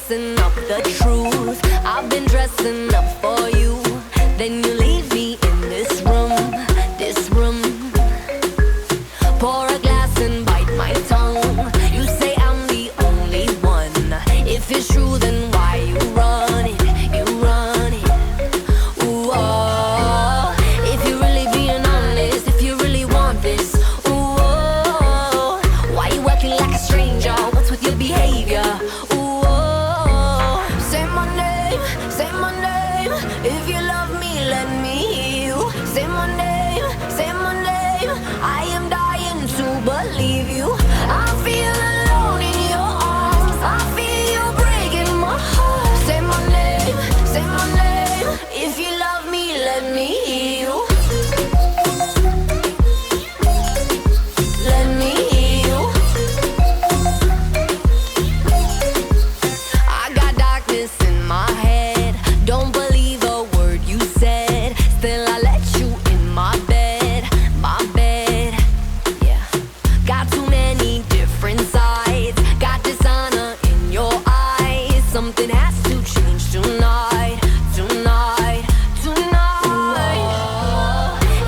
messing up the truth. I've been dressing up for you. Then you leave me in this room, this room. Pour a glass and bite my tongue. You say I'm the only one. If it's true, then why you run it? You run it. Ooh, oh. If you're really being honest, if you really want this, ooh, oh. Why you acting like a stranger? What's with your behavior? Ooh, oh. Say my name, say my name. If you love me, let me hear you. Say my name, say my name. I am dying to believe you. I feel alone in your arms. I feel you breaking my heart. Say my name, say my name. If you love me, let me hear you. Let me hear you. I got darkness in my head. Don't believe a word you said. Still I let you in my bed, my bed. Yeah. Got too many different sides. Got dishonor in your eyes. Something has to change tonight, tonight, tonight.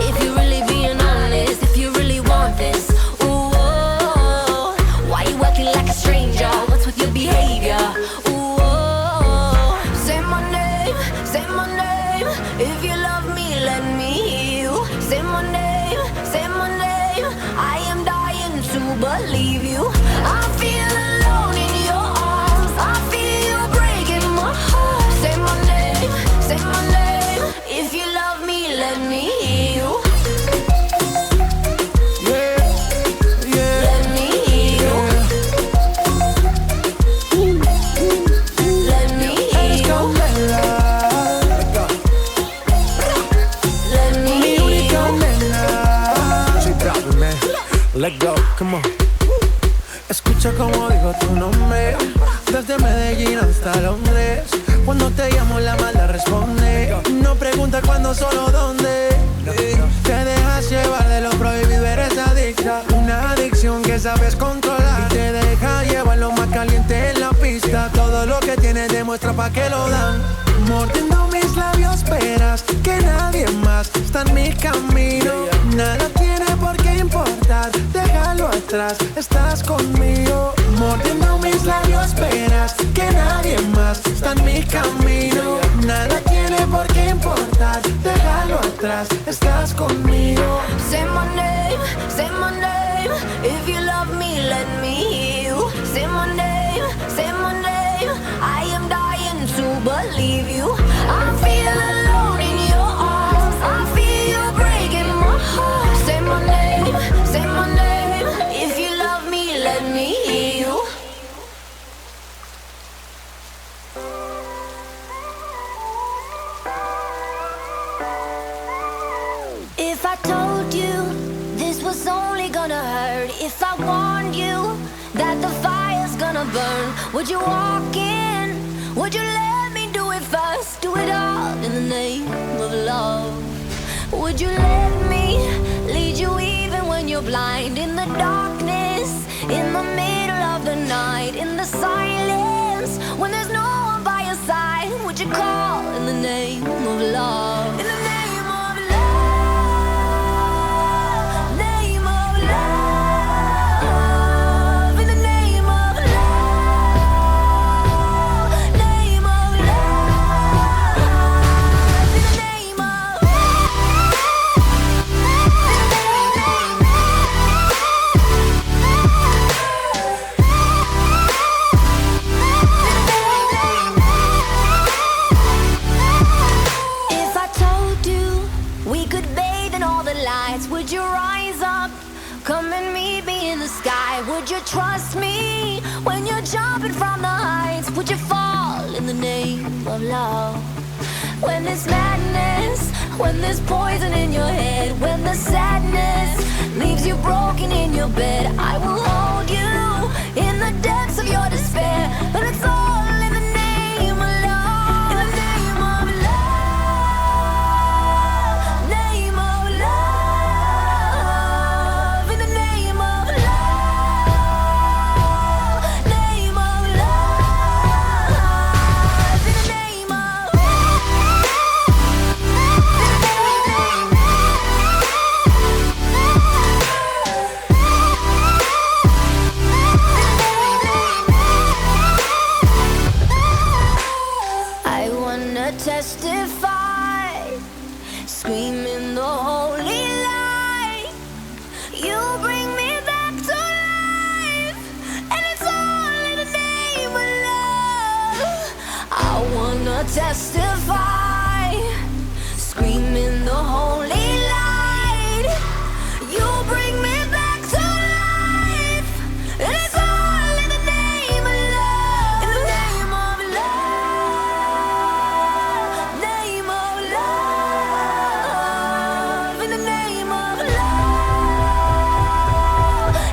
If you're really being honest, if you really want this, ooh, oh. Why you acting like a stranger? What's with your behavior? Ooh, oh. Say my name, say my name. If you love me, let me hear you. Say my name, say my name. I am dying to believe you. I feel alone in your arms. I feel you breaking my heart. Say my name, say my name. If you love me, let me hear you. Yeah, yeah, Let me hear you. Let me hear eres you. candela. Let me Mi hear única you. nena. Soy proud, man. Let go, come on. Escucha como digo tu nombre. Desde Medellín hasta Londres. Cuando te llamo la mala responde. No pregunta cuándo, solo dónde. Te dejas llevar de lo prohibido, eres adicta. Una adicción que sabes controlar. Y te deja llevar lo más caliente en la pista. Todo lo que tienes demuestra pa' que lo dan. Mordiendo mis labios, verás que nadie más está en mi camino. Nada tiene por qué importar, déjalo atrás, estás conmigo. Mordiendo mis labios, verás que nadie más está en mi camino. Nada tiene por qué importar, déjalo atrás, estás conmigo. Say my name, say my name. If you love me, let me hear you. Say my name, say my name. I am dying to believe you. I feel alone in your arms. I feel you breaking my heart. Say my name, say my name. If you love me, let me hear you. If I told you this was only gonna hurt, if I warned you that the fire's gonna burn, would you walk in? Would you let me do it first? Do it all in the name of love. Would you let me lead you even when you're blind? In the darkness, in the middle of the night, in the silence, when there's no one by your side, would you call in the name of love? In the name of love, name of love, in the name of love, name of love, in the name of If I told you we could bathe in all the lights, would you rise up? Come and meet me in the sky. Would you trust me when you're jumping from the heights? Would you fall in the name of love? When there's madness, when there's poison in your head, when the sadness leaves you broken in your bed, I will hold you in the depths of your despair. And it's all in the name of love. In the name of love, name of love, in the name of love, name of love. testify, screaming the holy light. You bring me back to life, and it's all in the name of love. In the name of love, name of love. In the name of love,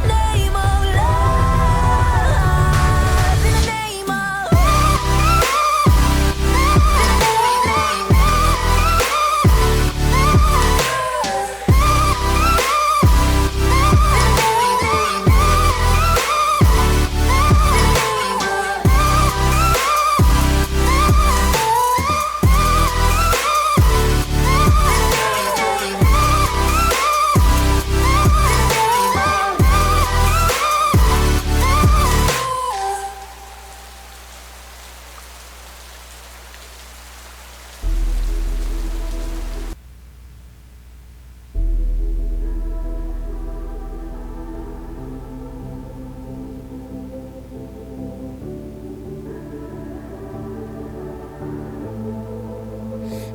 name of love. In the name of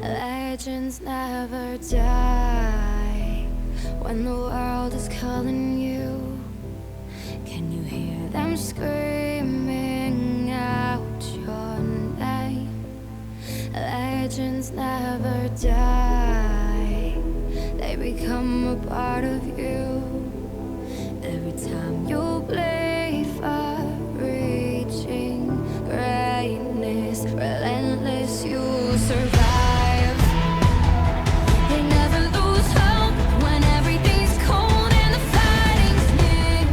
legends never die. When the world is calling you, can you hear them screaming out your name? Legends never die. They become a part of you. Every time you play for reaching greatness, relentless, you survive. They never lose hope when everything's cold and the fighting's near.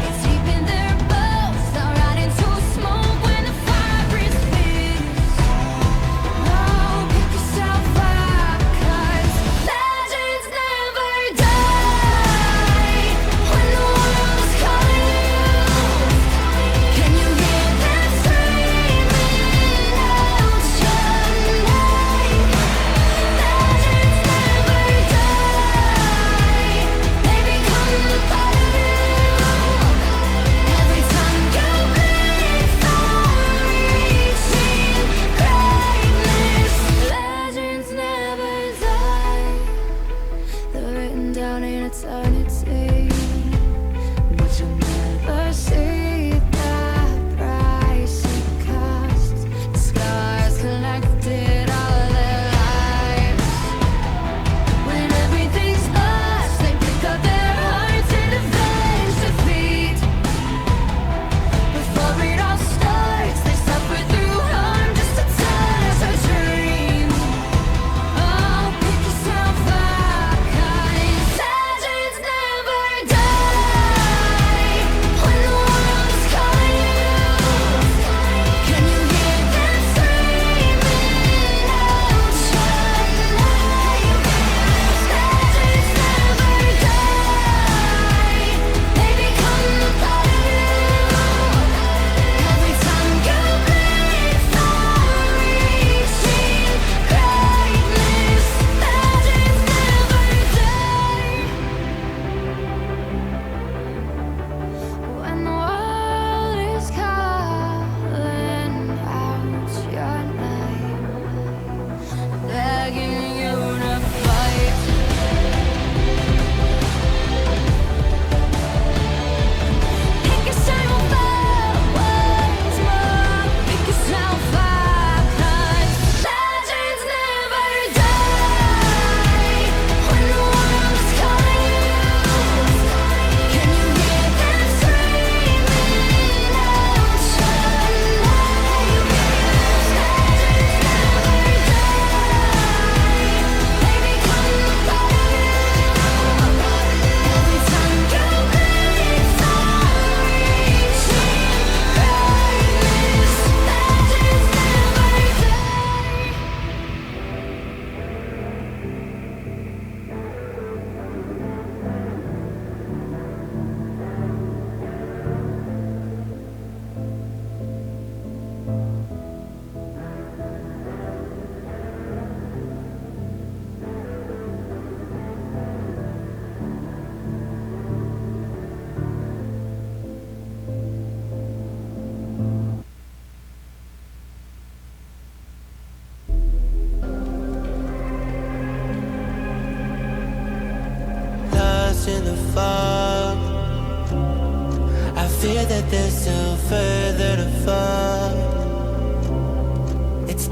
It's deep in their bones, they'll ride into smoke when the fire is fierce. Oh, pick yourself up, 'cause legends never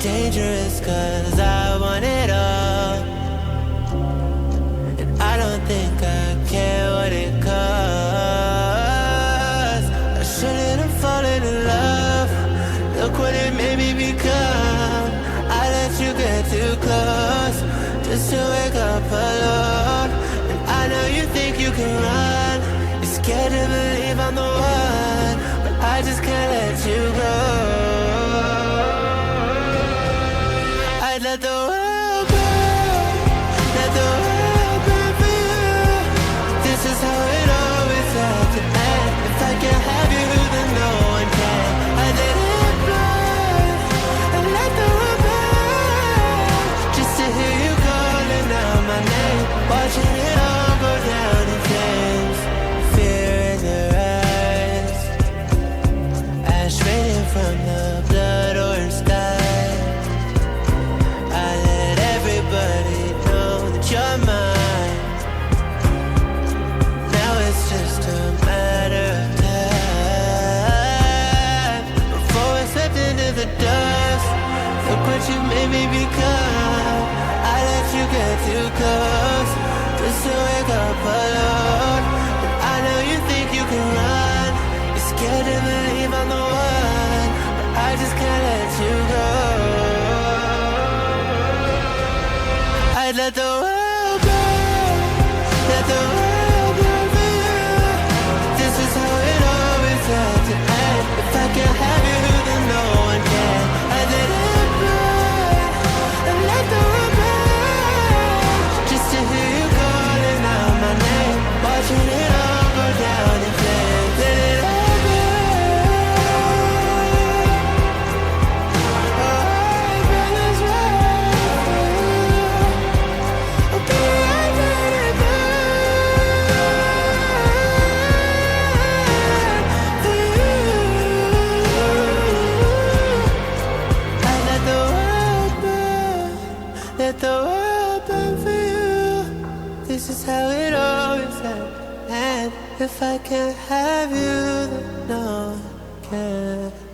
dangerous, cause I want it all. And I don't think I care what it costs. I shouldn't have fallen in love. Look what it made me become. I let you get too close, just to wake up alone. And I know you think you can run. You're scared to believe I'm the one, but I just can't let you go. I'd let the world burn, let the world burn for you. This is how it always had to end. If I can't have you, then no one can. I let it burn, and let the world burn, just to hear you calling out my name, watching it all go down in flames. Fear in your eyes, ash raining from the blood orange sky. I let everybody know that you're mine. Now it's just a matter of time before I slipped into the dust. Look what you made me become. I let you get too close, just to wake up alone. And I know you think you can run. You're scared to believe I'm the one, but I just can't let you go. I'd let the world burn, let the world burn for you. This is how it always had to end. If I can't have you, then no one can. I'd let it burn, and let the world burn, just to hear you calling out my name, watching it all go down in flames. Let it all burn. Oh, brothers, right. Okay, I let it burn for you. I let the world burn, let the world burn for you. This is how it always ends. And if I can't have you, then no one can.